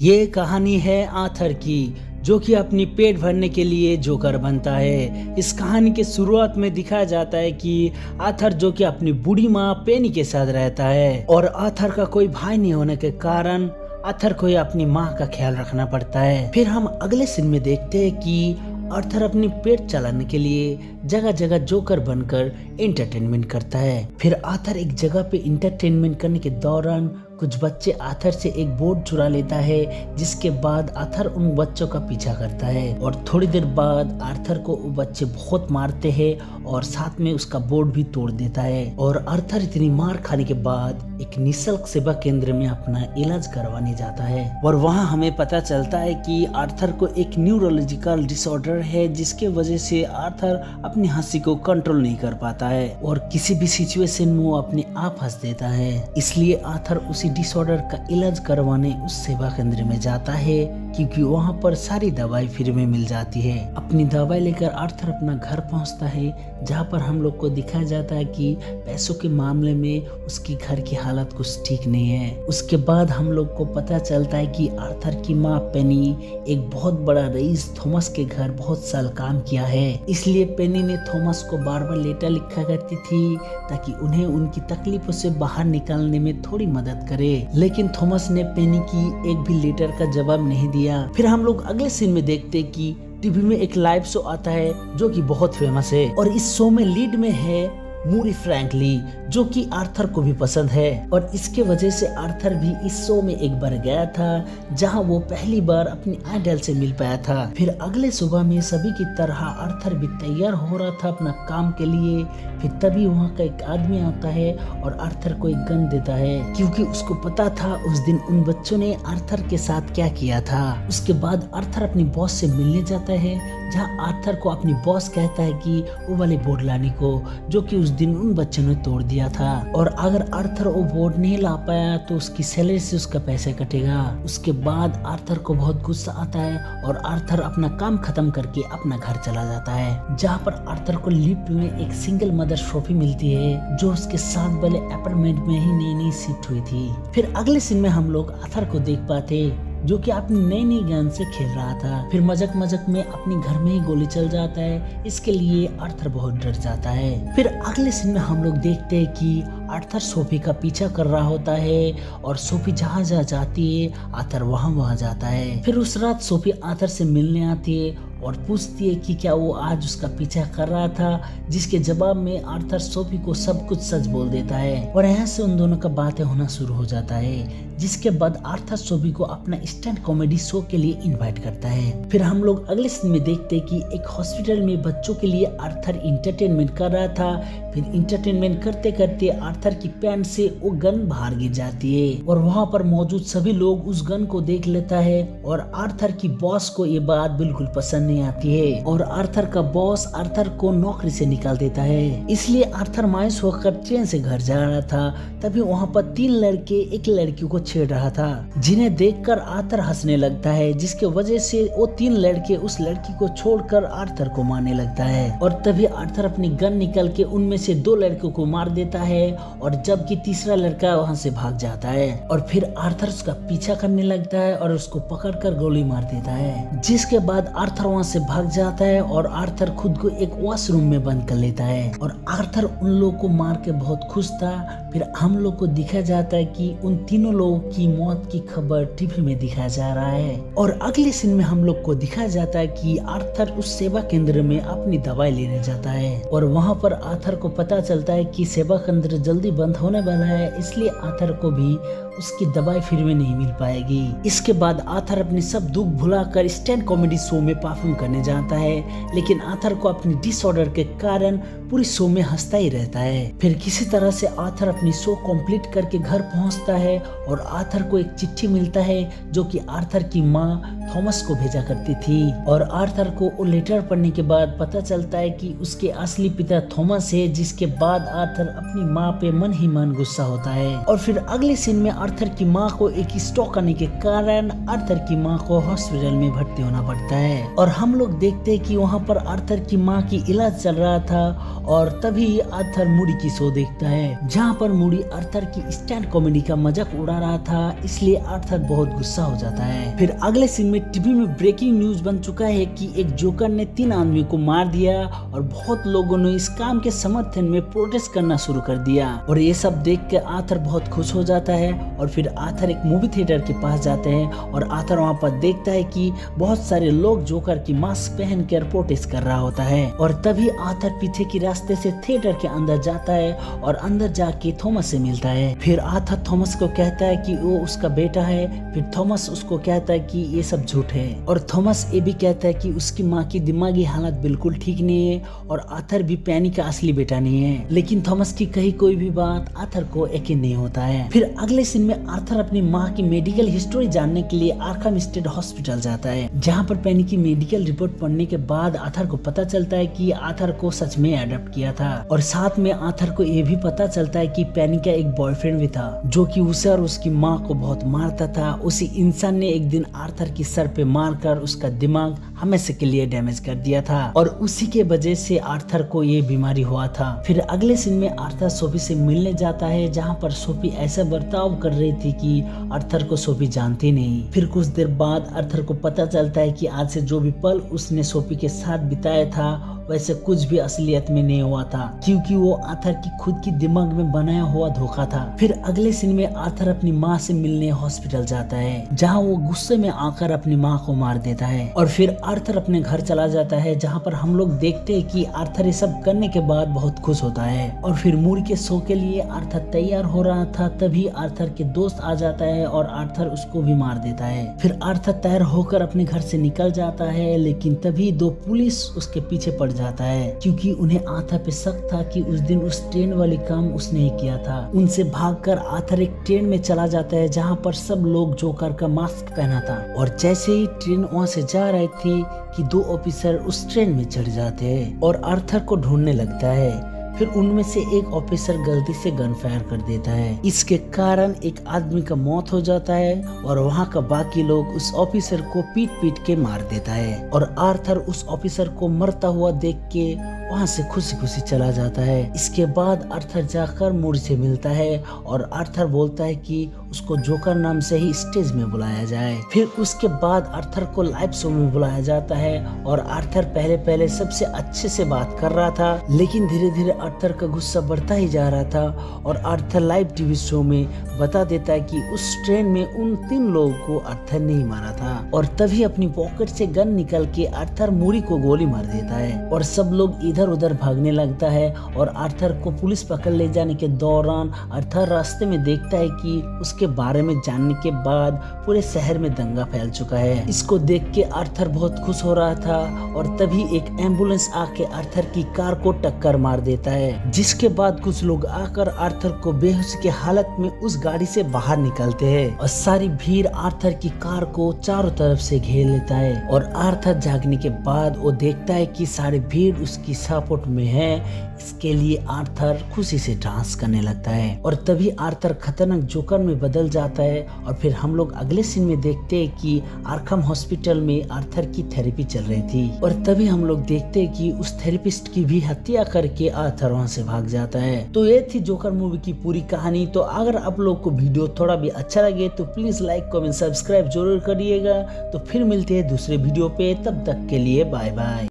ये कहानी है आर्थर की, जो कि अपनी पेट भरने के लिए जोकर बनता है। इस कहानी के शुरुआत में दिखाया जाता है कि आर्थर जो कि अपनी बूढ़ी माँ पेनी के साथ रहता है और आर्थर का कोई भाई नहीं होने के कारण आर्थर को ही अपनी माँ का ख्याल रखना पड़ता है। फिर हम अगले सीन में देखते हैं कि आर्थर अपनी पेट चलाने के लिए जगह जगह जोकर बनकर एंटरटेनमेंट करता है। फिर आर्थर एक जगह पे एंटरटेनमेंट करने के दौरान कुछ बच्चे आर्थर से एक बोर्ड चुरा लेता है, जिसके बाद आर्थर उन बच्चों का पीछा करता है और थोड़ी देर बाद आर्थर को वो बच्चे बहुत मारते हैं और साथ में उसका बोर्ड भी तोड़ देता है। और आर्थर इतनी मार खाने के बाद एक निःशुल्क सेवा केंद्र में अपना इलाज करवाने जाता है और वहाँ हमें पता चलता है कि आर्थर को एक न्यूरोलॉजिकल डिसऑर्डर है, जिसके वजह से आर्थर अपनी हंसी को कंट्रोल नहीं कर पाता है और किसी भी सिचुएशन में वो अपने आप हंस देता है। इसलिए आर्थर उसी डिसऑर्डर का इलाज करवाने उस सेवा केंद्र में जाता है, क्योंकि वहाँ पर सारी दवाई फ्री में मिल जाती है। अपनी दवाई लेकर आर्थर अपना घर पहुँचता है, जहाँ पर हम लोग को दिखाया जाता है कि पैसों के मामले में उसकी घर की हालत कुछ ठीक नहीं है। उसके बाद हम लोग को पता चलता है कि आर्थर की माँ पेनी एक बहुत बड़ा रईस थॉमस के घर बहुत साल काम किया है, इसलिए पेनी ने थॉमस को बार बार लेटर लिखा करती थी ताकि उन्हें उनकी तकलीफों से बाहर निकालने में थोड़ी मदद करे। लेकिन थॉमस ने पेनी की एक भी लेटर का जवाब नहीं दिया। फिर हम लोग अगले सीन में देखते कि टीवी में एक लाइव शो आता है जो कि बहुत फेमस है और इस शो में लीड में है मूरी फ्रैंकली, जो कि आर्थर को भी पसंद है और इसके वजह से आर्थर भी इस शो में एक बार गया था, जहां वो पहली बार अपनी आइडल से मिल पाया था। फिर अगले सुबह में सभी की तरह आर्थर भी तैयार हो रहा था अपना काम के लिए। फिर तभी वहाँ का एक आदमी आता है और आर्थर को एक गन देता है, क्योंकि उसको पता था उस दिन उन बच्चों ने आर्थर के साथ क्या किया था। उसके बाद आर्थर अपनी बॉस से मिलने जाता है, जहाँ आर्थर को अपनी बॉस कहता है कि वो वाले बोर्ड लाने को, जो कि उस दिन उन बच्चों ने तोड़ दिया था और अगर आर्थर वो बोर्ड नहीं ला पाया तो उसकी सैलरी से उसका पैसा कटेगा। उसके बाद आर्थर को बहुत गुस्सा आता है और आर्थर अपना काम खत्म करके अपना घर चला जाता है, जहाँ पर आर्थर को लिफ्ट में एक सिंगल मदर ट्रॉफी मिलती है, जो उसके साथ वाले अपार्टमेंट में ही नई शिफ्ट हुई थी। फिर अगले सीन में हम लोग आर्थर को देख पाते, जो कि अपनी नई गन से खेल रहा था। फिर मजाक में अपने घर में ही गोली चल जाता है, इसके लिए आर्थर बहुत डर जाता है। फिर अगले सीन में हम लोग देखते हैं कि आर्थर सोफी का पीछा कर रहा होता है और सोफी जहाँ जाती है आर्थर वहाँ जाता है। फिर उस रात सोफी आर्थर से मिलने आती है और पूछती है कि क्या वो आज उसका पीछा कर रहा था, जिसके जवाब में आर्थर सोफी को सब कुछ सच बोल देता है और यहाँ से उन दोनों का बातें होना शुरू हो जाता है। जिसके बाद आर्थर सोफी को अपना स्टैंड कॉमेडी शो के लिए इनवाइट करता है। फिर हम लोग अगले सीन में देखते हैं कि एक हॉस्पिटल में बच्चों के लिए आर्थर इंटरटेनमेंट कर रहा था। फिर इंटरटेनमेंट करते करते आर्थर की पैंट से वो गन बाहर गिर जाती है और वहाँ पर मौजूद सभी लोग उस गन को देख लेता है और आर्थर की बॉस को ये बात बिल्कुल पसंद नहीं आती है और आर्थर का बॉस आर्थर को नौकरी से निकाल देता है। इसलिए आर्थर मायूस होकर ट्रेन से घर जा रहा था, तभी वहाँ पर 3 लड़के एक लड़की को छेड़ रहा था, जिन्हें देखकर आर्थर हंसने लगता है, जिसके वजह से वो 3 लड़के उस लड़की को छोड़कर आर्थर को मारने लगता है और तभी आर्थर अपनी गन निकाल के उनमें से 2 लड़कों को मार देता है और जबकि तीसरा लड़का वहाँ से भाग जाता है और फिर आर्थर उसका पीछा करने लगता है और उसको पकड़कर गोली मार देता है। जिसके बाद आर्थर वहाँ से भाग जाता है और आर्थर खुद को एक वॉशरूम में बंद कर लेता है और आर्थर उन लोगों को मार के बहुत खुश था। फिर हम लोग को दिखाया जाता है कि उन तीनों लोगों की मौत की खबर टीवी में दिखाया जा रहा है और अगले सीन में हम लोग को दिखाया जाता है कि आर्थर उस सेवा केंद्र में अपनी दवाई लेने जाता है और वहाँ पर आर्थर को पता चलता है कि सेवा केंद्र जल्दी बंद होने वाला है, इसलिए आर्थर को भी उसकी दवाई फ्री में नहीं मिल पाएगी। इसके बाद आर्थर अपने सब दुख भुलाकर स्टैंड कॉमेडी शो में परफॉर्म करने जाता है, लेकिन आर्थर को अपनी डिसऑर्डर के कारण पूरी शो में हंसता ही रहता है। फिर किसी तरह से आर्थर अपनी शो कंप्लीट करके घर पहुंचता है और आर्थर को एक चिट्ठी मिलता है, जो कि आर्थर की माँ थॉमस को भेजा करती थी और आर्थर को वो लेटर पढ़ने के बाद पता चलता है कि उसके असली पिता थॉमस है, जिसके बाद आर्थर अपनी माँ पे मन ही मन गुस्सा होता है। और फिर अगले सीन में आर्थर की माँ को एक स्ट्रोक आने के कारण आर्थर की माँ को हॉस्पिटल में भर्ती होना पड़ता है और हम लोग देखते हैं कि वहाँ पर आर्थर की माँ की इलाज चल रहा था और तभी आर्थर मूडी की शो देखता है जहाँ पर मूडी आर्थर की स्टैंड कॉमेडी का मजाक उड़ा रहा था, इसलिए आर्थर बहुत गुस्सा हो जाता है। फिर अगले सीन में टीवी में ब्रेकिंग न्यूज बन चुका है कि एक जोकर ने 3 आदमी को मार दिया और बहुत लोगों ने इस काम के समर्थन में प्रोटेस्ट करना शुरू कर दिया और ये सब देख कर आर्थर बहुत खुश हो जाता है और फिर आर्थर एक मूवी थिएटर के पास जाते हैं और आर्थर वहाँ पर देखता है कि बहुत सारे लोग जोकर की मास्क पहन कर प्रोटेस्ट कर रहा होता है और तभी आर्थर पीछे की रास्ते से थिएटर के अंदर जाता है और अंदर जाके थॉमस से मिलता है। फिर आर्थर थॉमस को कहता है कि वो उसका बेटा है। फिर थॉमस उसको कहता है कि ये सब झूठ है और थॉमस ये भी कहता है कि उसकी माँ की दिमागी हालत बिल्कुल ठीक नहीं है और आर्थर भी पेनी का असली बेटा नहीं है। लेकिन थॉमस की कही कोई भी बात आर्थर को यकीन नहीं होता है। फिर अगले सीन में आर्थर अपनी माँ की मेडिकल हिस्ट्री जानने के लिए आर्खम स्टेट हॉस्पिटल जाता है जहाँ पर पेनी की मेडिकल रिपोर्ट पढ़ने के बाद आर्थर को पता चलता है कि आर्थर को सच में अडॉप्ट किया था और साथ में आर्थर को ये भी पता चलता है कि पेनी का एक बॉयफ्रेंड भी था जो कि उसे और उसकी माँ को बहुत मारता था। उसी इंसान ने एक दिन आर्थर की सर पे मारकर उसका दिमाग हमेशा के लिए डैमेज कर दिया था और उसी के वजह से आर्थर को ये बीमारी हुआ था। फिर अगले सीन में आर्थर सोफी से मिलने जाता है जहाँ पर सोफी ऐसा बर्ताव कर रही थी कि आर्थर को सोफी जानती नहीं। फिर कुछ देर बाद आर्थर को पता चलता है कि आज से जो भी पल उसने सोफी के साथ बिताया था वैसे कुछ भी असलियत में नहीं हुआ था क्योंकि वो आर्थर की खुद की दिमाग में बनाया हुआ धोखा था। फिर अगले सीन में आर्थर अपनी माँ से मिलने हॉस्पिटल जाता है जहाँ वो गुस्से में आकर अपनी माँ को मार देता है और फिर आर्थर अपने घर चला जाता है जहाँ पर हम लोग देखते हैं कि आर्थर ये सब करने के बाद बहुत खुश होता है और फिर मूडी के शो के लिए आर्थर तैयार हो रहा था तभी आर्थर के दोस्त आ जाता है और आर्थर उसको भी मार देता है। फिर आर्थर तैयार होकर अपने घर से निकल जाता है लेकिन तभी 2 पुलिस उसके पीछे पड़ जाता है क्योंकि उन्हें आर्थर पे शक था कि उस दिन उस ट्रेन वाली काम उसने ही किया था। उनसे भागकर आर्थर एक ट्रेन में चला जाता है जहां पर सब लोग जोकर का मास्क पहना था और जैसे ही ट्रेन वहां से जा रही थी कि 2 ऑफिसर उस ट्रेन में चढ़ जाते हैं और आर्थर को ढूंढने लगता है। फिर उनमें से एक ऑफिसर गलती से गन फायर कर देता है। इसके कारण एक आदमी का मौत हो जाता है और वहाँ का बाकी लोग उस ऑफिसर को पीट पीट के मार देता है और आर्थर उस ऑफिसर को मरता हुआ देख के वहाँ से खुशी खुशी चला जाता है। इसके बाद आर्थर जाकर मूडी से मिलता है और आर्थर बोलता है कि उसको जोकर नाम से ही स्टेज में बुलाया जाए। फिर उसके बाद आर्थर को लाइव शो में बुलाया जाता है और आर्थर पहले सबसे अच्छे से बात कर रहा था लेकिन धीरे धीरे आर्थर का गुस्सा बढ़ता ही जा रहा था और आर्थर लाइव टीवी शो में बता देता है कि उस ट्रेन में उन 3 लोगों को आर्थर ने ही मारा था और तभी अपनी पॉकेट से गन निकल के आर्थर मूडी को गोली मार देता है और सब लोग इधर उधर भागने लगता है और आर्थर को पुलिस पकड़ ले जाने के दौरान आर्थर रास्ते में देखता है कि उसके बारे में जानने के बाद पूरे शहर में दंगा फैल चुका है। इसको देख के आर्थर बहुत खुश हो रहा था और तभी एक एम्बुलेंस आके आर्थर की कार को टक्कर मार देता है जिसके बाद कुछ लोग आकर आर्थर को बेहोशी की हालत में उस गाड़ी से बाहर निकलते हैं और सारी भीड़ आर्थर की कार को चारों तरफ से घेर लेता है और आर्थर जागने के बाद वो देखता है कि सारी भीड़ उसकी सपोर्ट में है। इसके लिए आर्थर खुशी से डांस करने लगता है और तभी आर्थर खतरनाक जोकर में बदल जाता है और फिर हम लोग अगले सीन में देखते हैं कि आर्खम हॉस्पिटल में आर्थर की थेरेपी चल रही थी और तभी हम लोग देखते हैं कि उस थेरेपिस्ट की भी हत्या करके आर्थर वहां से भाग जाता है। तो ये थी जोकर मूवी की पूरी कहानी। तो अगर आप लोग को वीडियो थोड़ा भी अच्छा लगे तो प्लीज लाइक कमेंट सब्सक्राइब जरूर करिएगा। तो फिर मिलते हैं दूसरे वीडियो पे, तब तक के लिए बाय बाय।